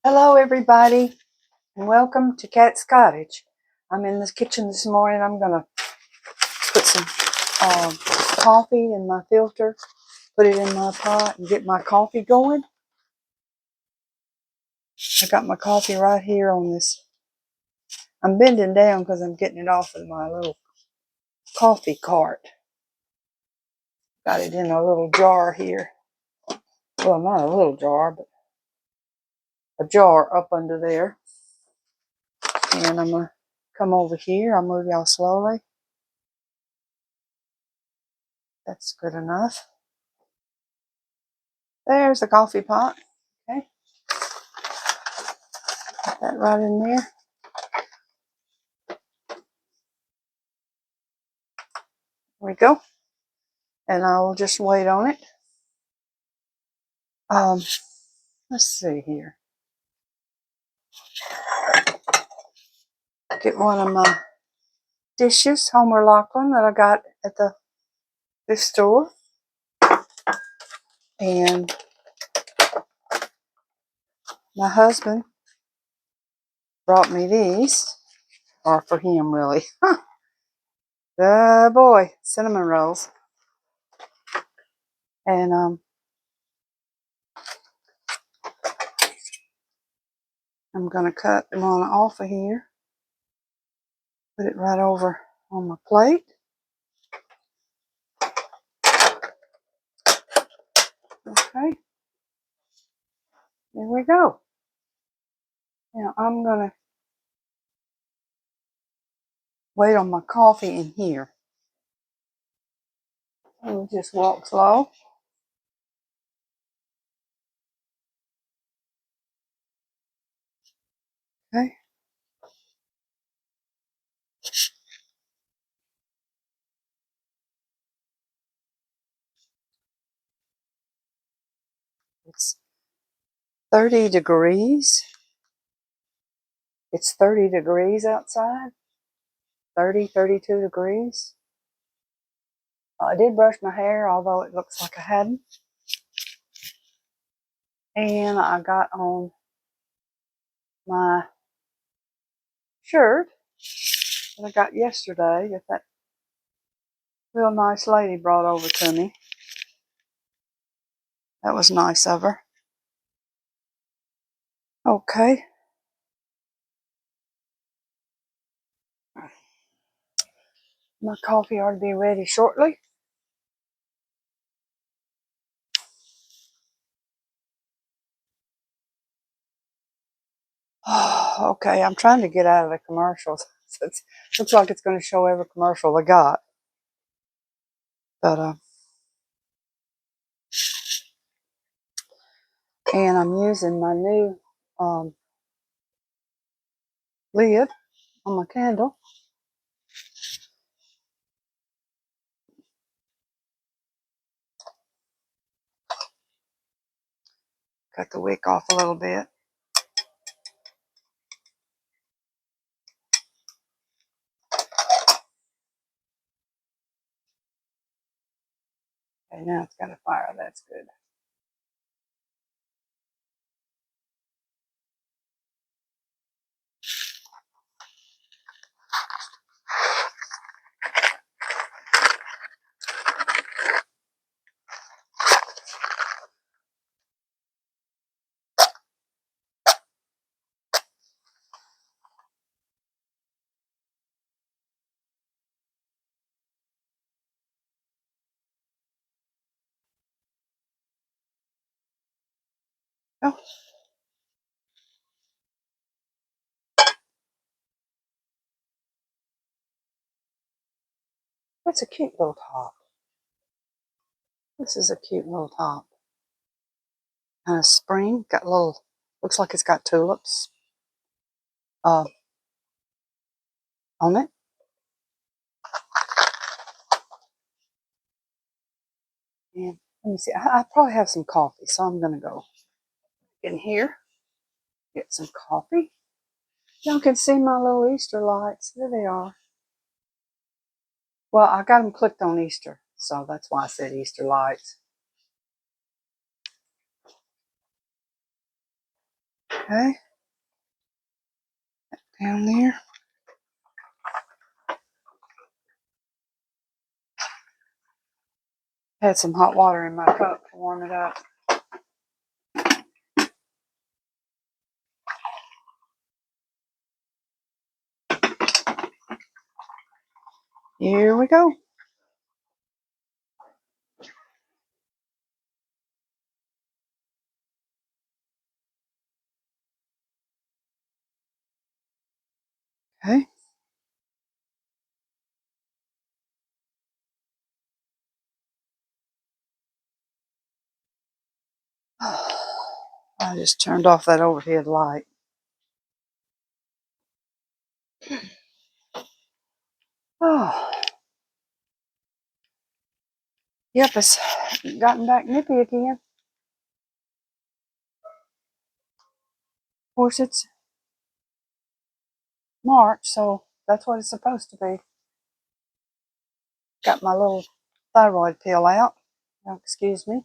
Hello everybody and welcome to Cat's Cottage. I'm in the kitchen this morning. I'm going to put some coffee in my filter, put it in my pot and get my coffee going. I got my coffee right here on this. I'm bending down because I'm getting it off of my little coffee cart. Got it in a little jar here. Well, not a little jar, but a jar up under there. And I'm going to come over here. I'll move y'all slowly. That's good enough. There's the coffee pot. Okay. Put that right in there. There we go. And I'll just wait on it. Let's see here. Get one of my dishes, Homer Lachlan, that I got at the thrift store. And my husband brought me these. Or for him, really. Oh boy, cinnamon rolls. And I'm going to cut them on off of here. Put it right over on my plate. Okay. There we go. Now I'm going to wait on my coffee in here. And just walk slow. Okay. It's 30 degrees. It's 30 degrees outside. 30, 32 degrees. I did brush my hair, although it looks like I hadn't. And I got on my shirt that I got yesterday that that real nice lady brought over to me. That was nice of her. Okay. My coffee ought to be ready shortly. Okay, I'm trying to get out of the commercials. It looks like it's going to show every commercial I got. But, and I'm using my new lid on my candle. Cut the wick off a little bit. Okay, now it's got a fire. That's good. Oh, that's a cute little top. This is a cute little top. And a spring. Got little, looks like it's got tulips on it. And let me see. I probably have some coffee, so I'm going to go in here, get some coffee. Y'all can see my little Easter lights. There they are. Well, I got them clicked on Easter, so that's why I said Easter lights. Okay. Down there. Had some hot water in my cup to warm it up. Here we go. Okay. I just turned off that overhead light. Oh, yep, it's gotten back nippy again. Of course, it's March, so that's what it's supposed to be. Got my little thyroid pill out. Oh, excuse me.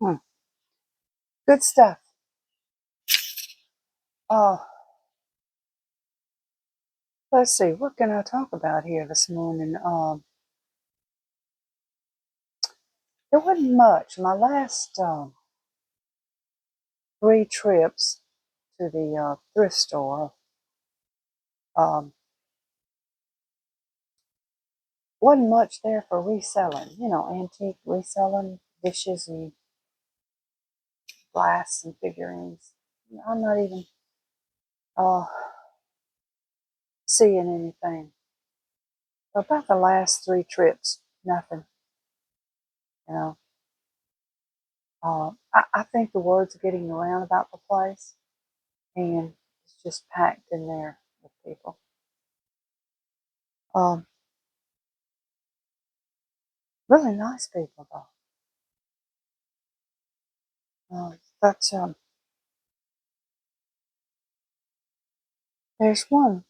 Hmm. Good stuff. Oh, let's see. What can I talk about here this morning? There wasn't much. My last 3 trips to the thrift store um, wasn't much there for reselling. You know, antique reselling dishes and glass and figurines. I'm not even uh, seeing anything. About the last 3 trips, nothing. You know, I think the word's getting around about the place, and it's just packed in there with people. Um, really nice people though. But there's one,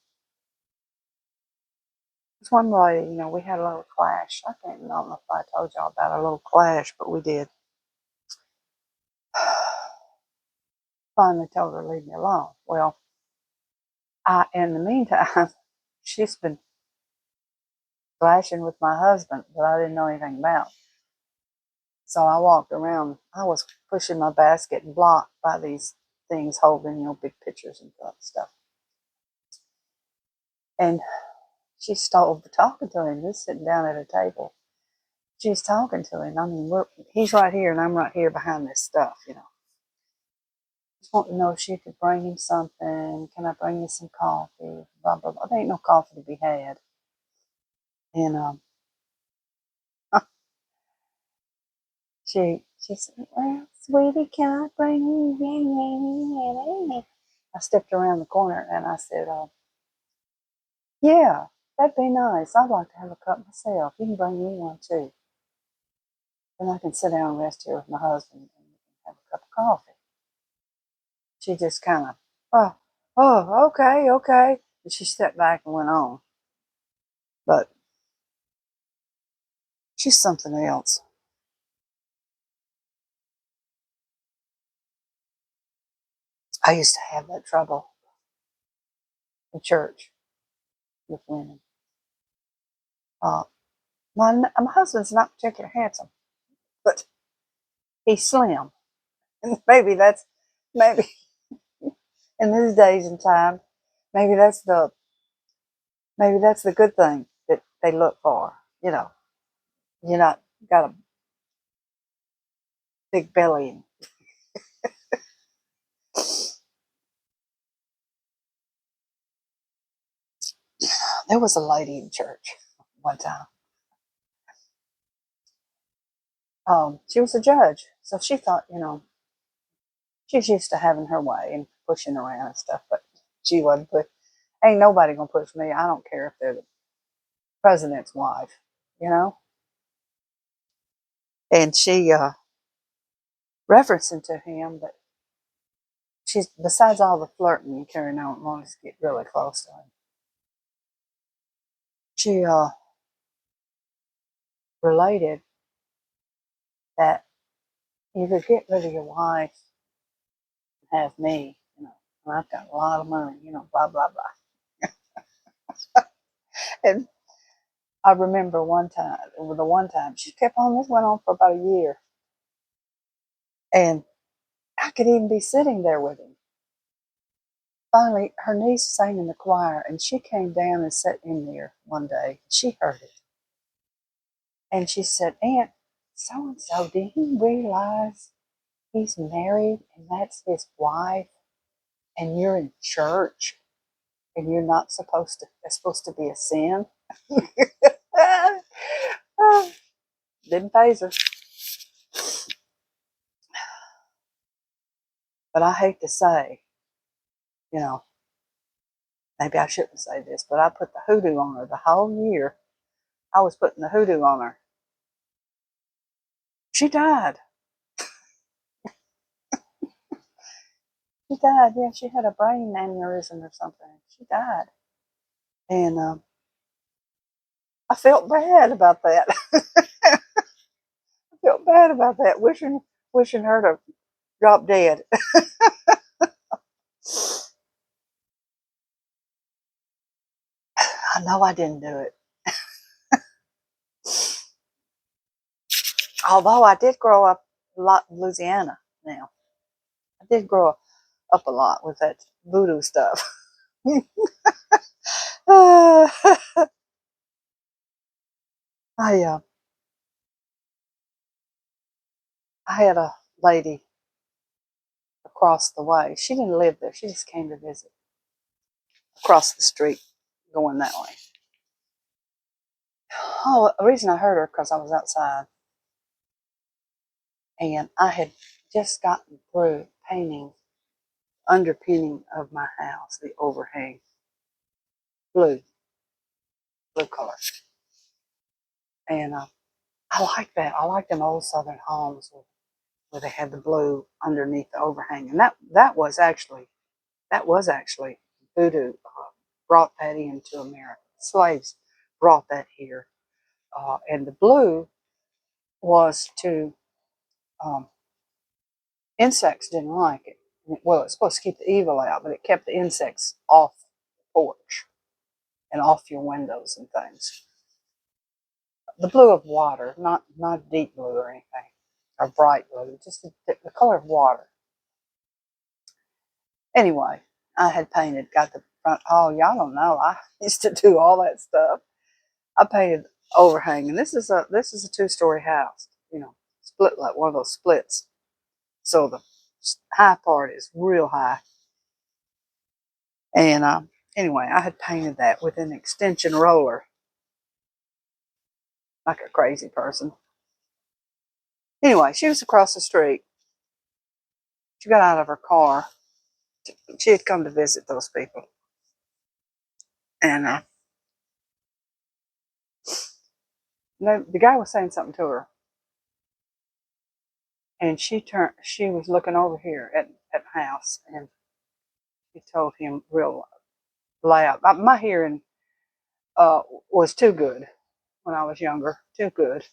there's one lady. You know, we had a little clash. I don't know if I told y'all about a little clash, but we did. Finally told her to leave me alone. Well, in the meantime, she's been clashing with my husband that I didn't know anything about. So I walked around. I was pushing my basket and blocked by these things holding, big pictures and stuff. And she started talking to him. He's sitting down at a table. She's talking to him. I mean, he's right here and I'm right here behind this stuff. Just wanting to know if she could bring him something. Can I bring you some coffee? Blah, blah, blah. There ain't no coffee to be had. And she said, well, sweetie, can I bring you? I stepped around the corner and I said, yeah, that'd be nice. I'd like to have a cup myself. You can bring me one too. Then I can sit down and rest here with my husband and have a cup of coffee. She just kind of, okay, okay. And she stepped back and went on. But she's something else. I used to have that trouble in church with women. Uh, my husband's not particularly handsome, but he's slim. And maybe in these days and time, maybe that's the good thing that they look for. You're not got a big belly. And there was a lady in church one time. She was a judge, so she thought, she's used to having her way and pushing around and stuff, but she wasn't put. Ain't nobody gonna push me. I don't care if they're the president's wife, you know. And referencing to him, but she's, besides all the flirting and carrying on, wanting to get really close to him. She related that you could get rid of your wife and have me, and I've got a lot of money, blah, blah, blah. And I remember the one time, she kept on, this went on for about a year. And I could even be sitting there with him. Finally, her niece sang in the choir, and she came down and sat in there one day. She heard it. And she said, "Aunt, so-and-so, do you realize he's married and that's his wife, and you're in church and you're not supposed to, it's supposed to be a sin?" Didn't phase her. But I hate to say, maybe I shouldn't say this, but I put the hoodoo on her the whole year. I was putting the hoodoo on her. She died. She died. Yeah, she had a brain aneurysm or something. She died. And I felt bad about that. I felt bad about that, wishing her to drop dead. I know I didn't do it. Although I did grow up a lot in Louisiana now. I did grow up a lot with that voodoo stuff. I had a lady across the way. She didn't live there. She just came to visit across the street going that way. Oh, the reason I heard her because I was outside and I had just gotten through painting underpinning of my house, the overhang, blue color. And I like that. I like them old Southern homes where they had the blue underneath the overhang. And that was actually voodoo brought that into America. Slaves brought that here. And the blue was to, insects didn't like it. Well, it's supposed to keep the evil out, but it kept the insects off the porch and off your windows and things. The blue of water, not deep blue or anything, or bright blue, just the color of water. Anyway, I had painted, got the front. Oh, y'all don't know, I used to do all that stuff. I painted overhang, and this is a 2-story house, split like one of those splits. So the high part is real high. And anyway, I had painted that with an extension roller, like a crazy person. Anyway, she was across the street. She got out of her car. She had come to visit those people. And the guy was saying something to her. And she was looking over here at the house. And she told him real loud. My hearing was too good when I was younger. Too good.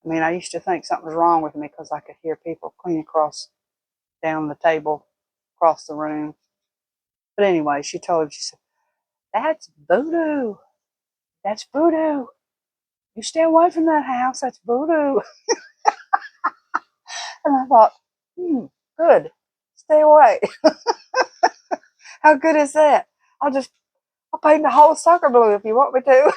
I mean, I used to think something was wrong with me because I could hear people clean across down the table, across the room. But anyway, she told him, she said, "That's voodoo. That's voodoo. You stay away from that house. That's voodoo." And I thought, good. Stay away. How good is that? I'll paint the whole sucker blue if you want me to.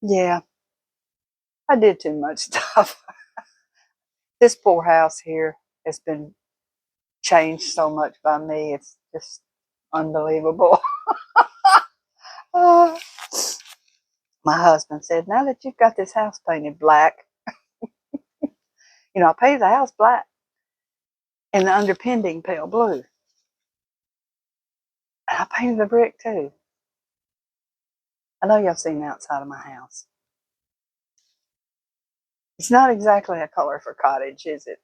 Yeah, I did too much stuff. This poor house here has been changed so much by me. It's just unbelievable. Uh, my husband said, "Now that you've got this house painted black," I painted the house black and the underpinning pale blue. I painted the brick too. I know y'all seen the outside of my house. It's not exactly a color for cottage, is it?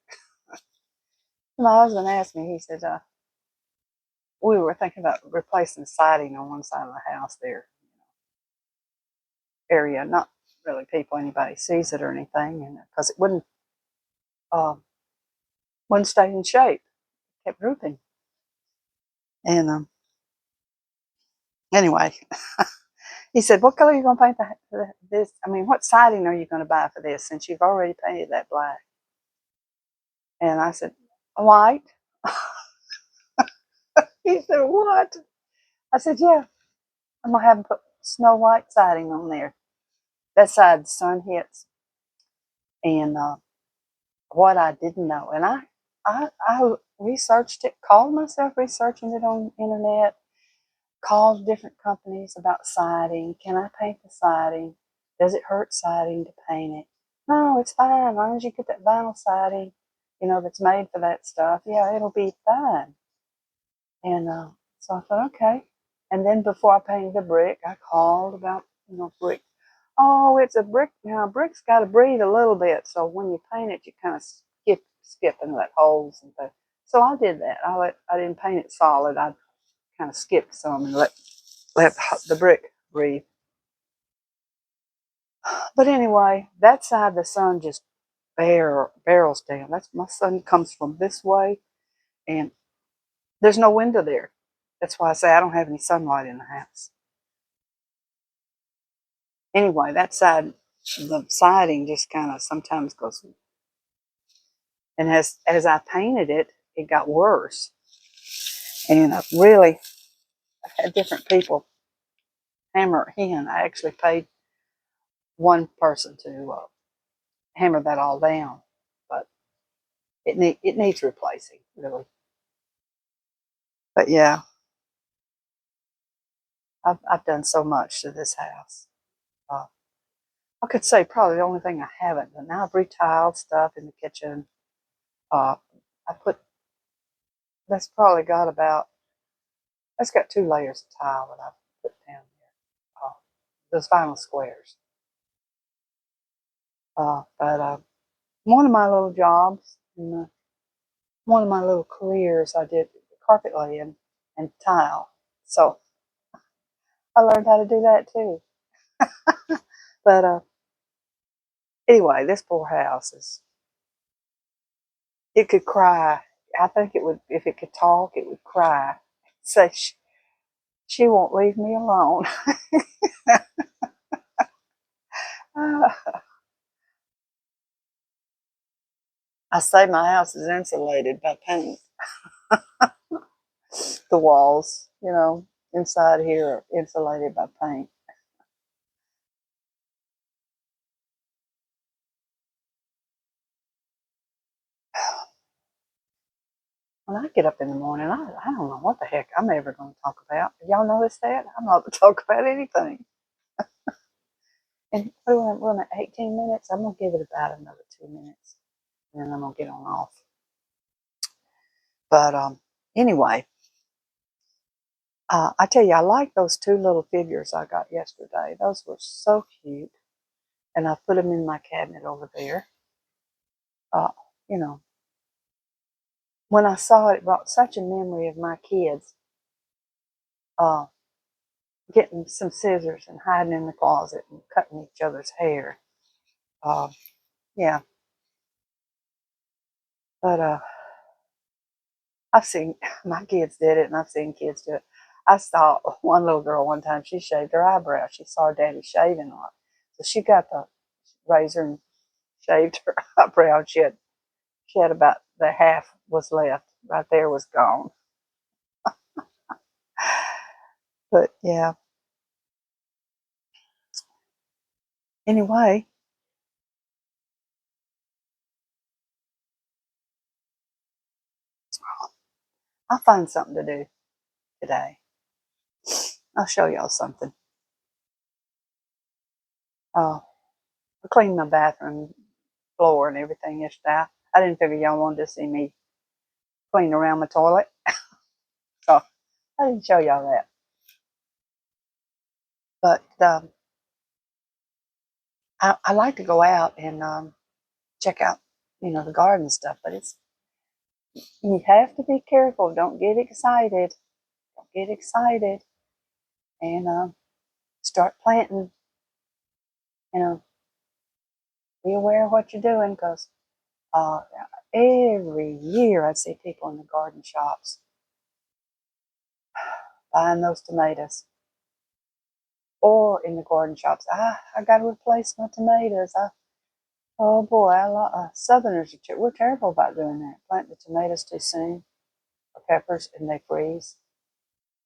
My husband asked me, he said, we were thinking about replacing siding on one side of the house there. Area, not really people, anybody sees it or anything, and because it uh, wouldn't stay in shape, it kept drooping. And anyway, he said, "What color are you going to paint this? I mean, what siding are you going to buy for this since you've already painted that black?" And I said, "White." He said, "What?" I said, "Yeah, I'm gonna have them put snow white siding on there. That side the sun hits." And what I didn't know, and I researched it, called myself researching it on the internet, called different companies about siding. Can I paint the siding? Does it hurt siding to paint it? No, it's fine. As long as you get that vinyl siding, that's made for that stuff. Yeah, it'll be fine. And so I thought, okay. And then before I painted the brick, I called about, brick. Oh, it's a brick. Now, a brick's got to breathe a little bit. So when you paint it, you kind of skip and let holes and things. So I did that. I didn't paint it solid. I kind of skipped some and let the brick breathe. But anyway, that side the sun just barrels down. That's my sun comes from this way, and there's no window there. That's why I say I don't have any sunlight in the house. Anyway, that side, the siding just kind of sometimes goes, and as I painted it, it got worse. And I've had different people hammer it in. I actually paid one person to hammer that all down, but it needs replacing, really. But yeah, I've done so much to this house. Uh, I could say probably the only thing I haven't done. Now I've retiled stuff in the kitchen. Uh, I put that's probably got about that's got 2 layers of tile that I've put down there. Those vinyl squares. But one of my little jobs, one of my little careers, I did carpet laying and tile. So I learned how to do that too. But anyway, this poor house it could cry. I think it would, if it could talk, it would cry. Say, she won't leave me alone. I say my house is insulated by paint. The walls, inside here are insulated by paint. When I get up in the morning, I don't know what the heck I'm ever going to talk about. Have y'all noticed that? I'm not to talk about anything. And we're at 18 minutes. I'm going to give it about another 2 minutes. And then I'm going to get on off. But anyway, I tell you, I like those two little figures I got yesterday. Those were so cute. And I put them in my cabinet over there. Uh, you know, when I saw it, it brought such a memory of my kids uh, getting some scissors and hiding in the closet and cutting each other's hair. Uh, yeah, but I've seen my kids did it, and I've seen kids do it. I saw one little girl one time. She shaved her eyebrow. She saw her daddy shaving a lot, so she got the razor and shaved her eyebrow. And she had about the half was left. Right there was gone. But yeah. Anyway, I'll find something to do today. I'll show y'all something. I cleaned my bathroom floor and everything yesterday. I didn't figure y'all wanted to see me clean around my toilet. So I didn't show y'all that. But I like to go out and check out, the garden stuff. But you have to be careful. Don't get excited. Don't get excited. And start planting. You know, be aware of what you're doing, because uh, every year I see people in the garden shops buying those tomatoes. Or in the garden shops, I got to replace my tomatoes. Oh boy, Southerners we're terrible about doing that. Plant the tomatoes too soon, or peppers, and they freeze.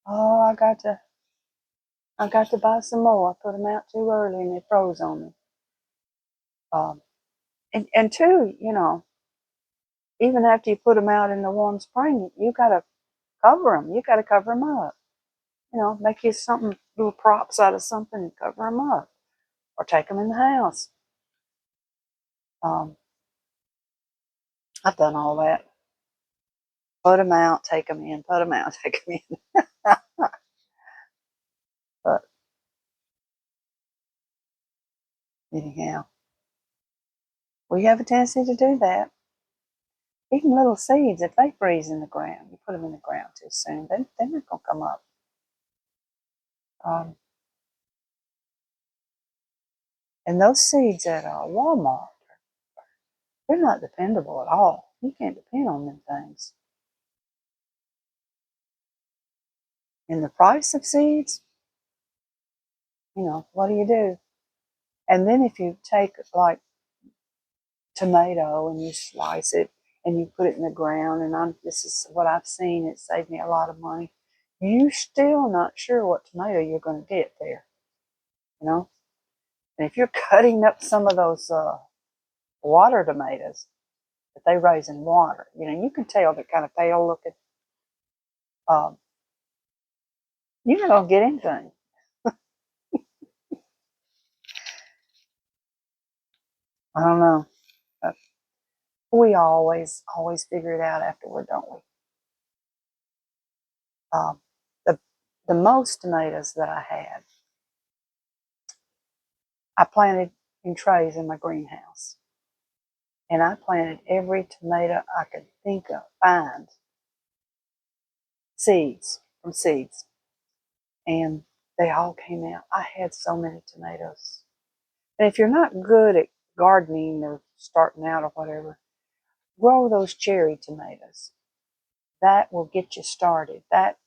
Oh, I got to buy some more. I put them out too early and they froze on me. Um, and two, even after you put them out in the warm spring, you got to cover them. You got to cover them up. Make you something, little props out of something and cover them up, or take them in the house. Um, I've done all that. Put them out, take them in. Put them out, take them in. But anyhow, we have a tendency to do that. Even little seeds, if they freeze in the ground, you put them in the ground too soon, they're not going to come up. Um, and those seeds at Walmart, they're not dependable at all. You can't depend on them things. And the price of seeds, what do? And then if you take like tomato and you slice it and you put it in the ground, and this is what I've seen, it saved me a lot of money. You're still not sure what tomato you're going to get there, And if you're cutting up some of those water tomatoes that they raise in water, you can tell they're kind of pale looking. Um, you're not going to get anything. I don't know. We always figure it out afterward, don't we? Um, the the most tomatoes that I had, I planted in trays in my greenhouse, and I planted every tomato I could think of, find seeds from seeds, and they all came out. I had so many tomatoes. And if you're not good at gardening or starting out or whatever, grow those cherry tomatoes. That will get you started. That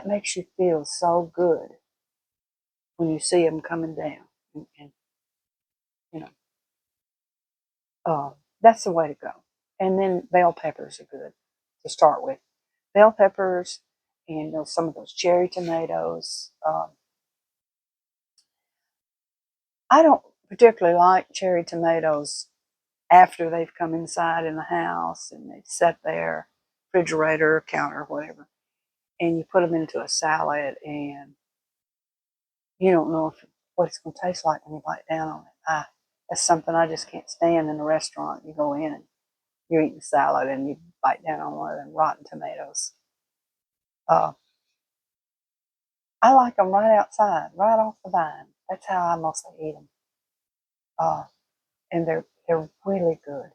makes you feel so good when you see them coming down. And you know, that's the way to go. And then bell peppers are good to start with. Bell peppers and some of those cherry tomatoes. I don't particularly like cherry tomatoes after they've come inside in the house and they've set there, refrigerator, counter, whatever, and you put them into a salad, and you don't know what it's going to taste like when you bite down on it. That's something I just can't stand in a restaurant. You go in and you're eating salad and you bite down on one of them rotten tomatoes. Uh, I like them right outside, right off the vine. That's how I mostly eat them. And they're really good.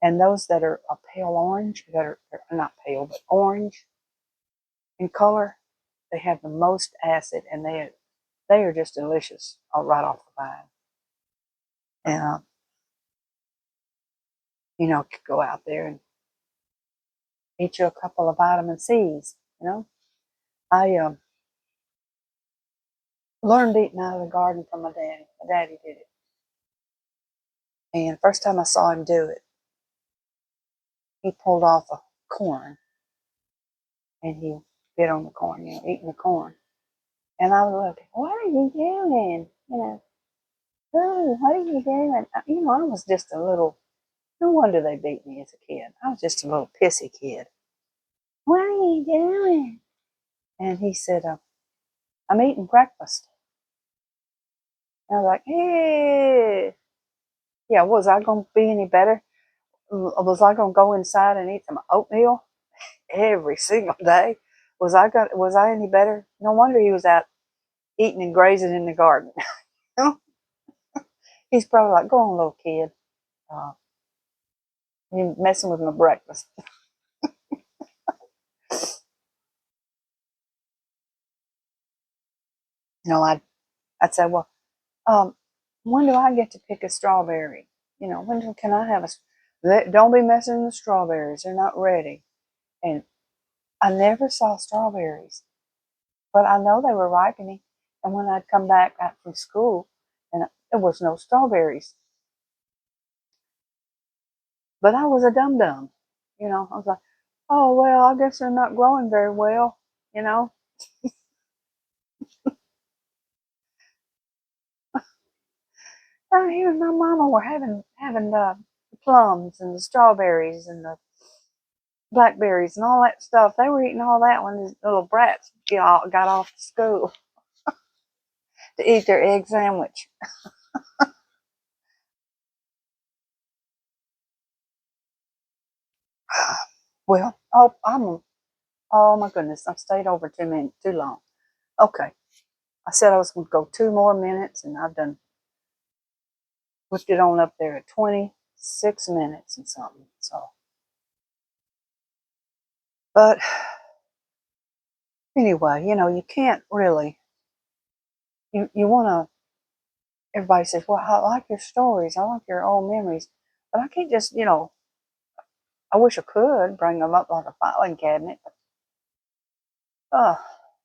And those that are a pale orange, that are not pale, but orange in color, they have the most acid, and they are just delicious right off the vine. And could go out there and eat you a couple of vitamin C's. I learned eating out of the garden from my daddy. My daddy did it, and first time I saw him do it, he pulled off a corn and he bit on the corn, eating the corn. And I was like, "What are you doing? Oh, what are you doing?" I was just a little. No wonder they beat me as a kid. I was just a little pissy kid. What are you doing? And he said, "I'm eating breakfast." And I was like, "Hey, yeah, was I going to be any better? Was I going to go inside and eat some oatmeal every single day? Was I any better? No wonder he was out eating and grazing in the garden. He's probably like, go on, little kid. Uh, you're messing with my breakfast. I'd say, well, um, when do I get to pick a strawberry? When can I have don't be messing with the strawberries. They're not ready. And I never saw strawberries, but I know they were ripening. And when I'd come back out from school, and there was no strawberries, but I was a dum dum. I was like, oh well, I guess they're not growing very well. You know, He and my mama were having the plums and the strawberries and the blackberries and all that stuff. They were eating all that when these little brats got off to school to eat their egg sandwich. Well, oh my goodness, I've stayed over 2 minutes too long. Okay, I said I was going to go 2 more minutes, and I've done whipped it on up there at 26 minutes and something. So, but anyway, you can't really. You want to. Everybody says, "Well, I like your stories. I like your old memories," but I can't just. I wish I could bring them up like a filing cabinet. Uh,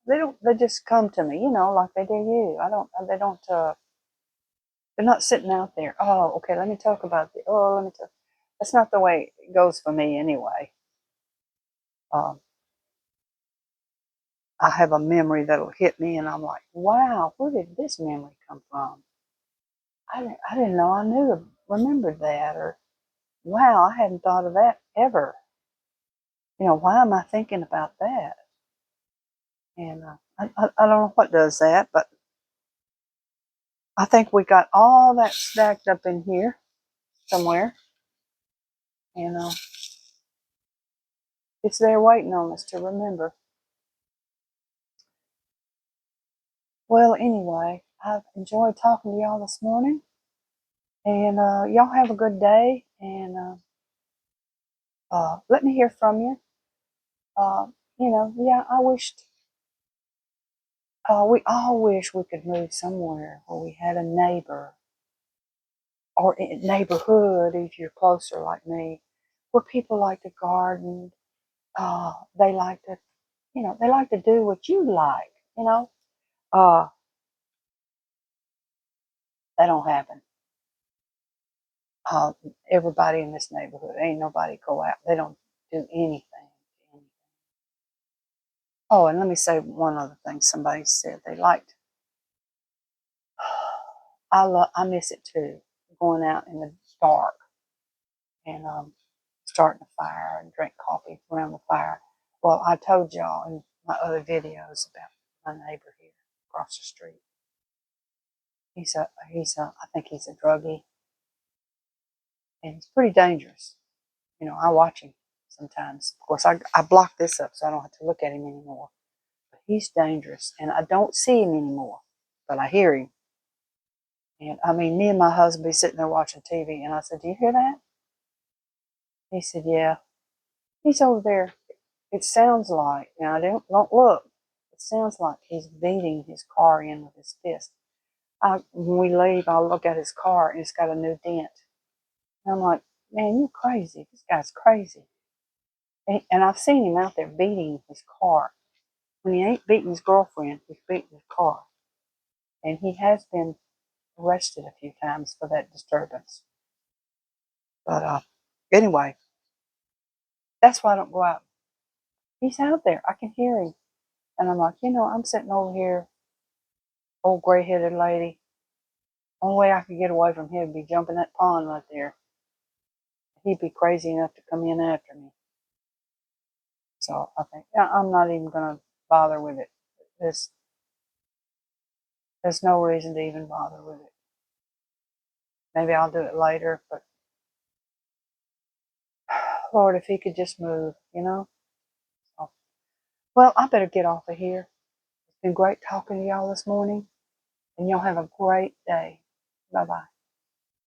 they don't. They just come to me, like they do you. I don't. They don't. They're not sitting out there. Oh, okay. Let me talk about the. Oh, let me talk. That's not the way it goes for me anyway. Um, I have a memory that'll hit me, and I'm like, wow, where did this memory come from? I didn't know I remembered that, or wow, I hadn't thought of that ever. Why am I thinking about that? And I don't know what does that, but I think we got all that stacked up in here somewhere, and it's there waiting on us to remember. Well, anyway, I've enjoyed talking to y'all this morning, and y'all have a good day, and let me hear from you. Uh, yeah, I wished, we all wish we could move somewhere where we had a neighbor or a neighborhood, if you're closer like me, where people like to garden. They like to, they like to do what you like, uh, that don't happen. Uh, Everybody in this neighborhood, ain't nobody go out. They don't do anything. Oh, and let me say one other thing. Somebody said they liked. I miss it too. Going out in the dark and starting a fire and drink coffee around the fire. Well, I told y'all in my other videos about my neighbor here across the street. I think he's a druggie, and he's pretty dangerous. I watch him sometimes. Of course, I block this up so I don't have to look at him anymore. But he's dangerous, and I don't see him anymore, but I hear him. And I mean, me and my husband be sitting there watching TV, and I said, "Do you hear that?" He said, "Yeah." He's over there. It sounds like, now I don't look. It sounds like he's beating his car in with his fist. When we leave, I'll look at his car, and it's got a new dent. And I'm like, man, you're crazy. This guy's crazy. And I've seen him out there beating his car. When he ain't beating his girlfriend, he's beating his car. And he has been arrested a few times for that disturbance. But anyway, that's why I don't go out. He's out there. I can hear him. And I'm like, I'm sitting over here, old gray-headed lady. Only way I could get away from him would be jumping that pond right there. He'd be crazy enough to come in after me. So I think, yeah, I'm not even going to bother with it. There's no reason to even bother with it. Maybe I'll do it later, but Lord, if he could just move. So, Well, I better get off of here. It's been great talking to y'all this morning, and y'all have a great day. Bye bye.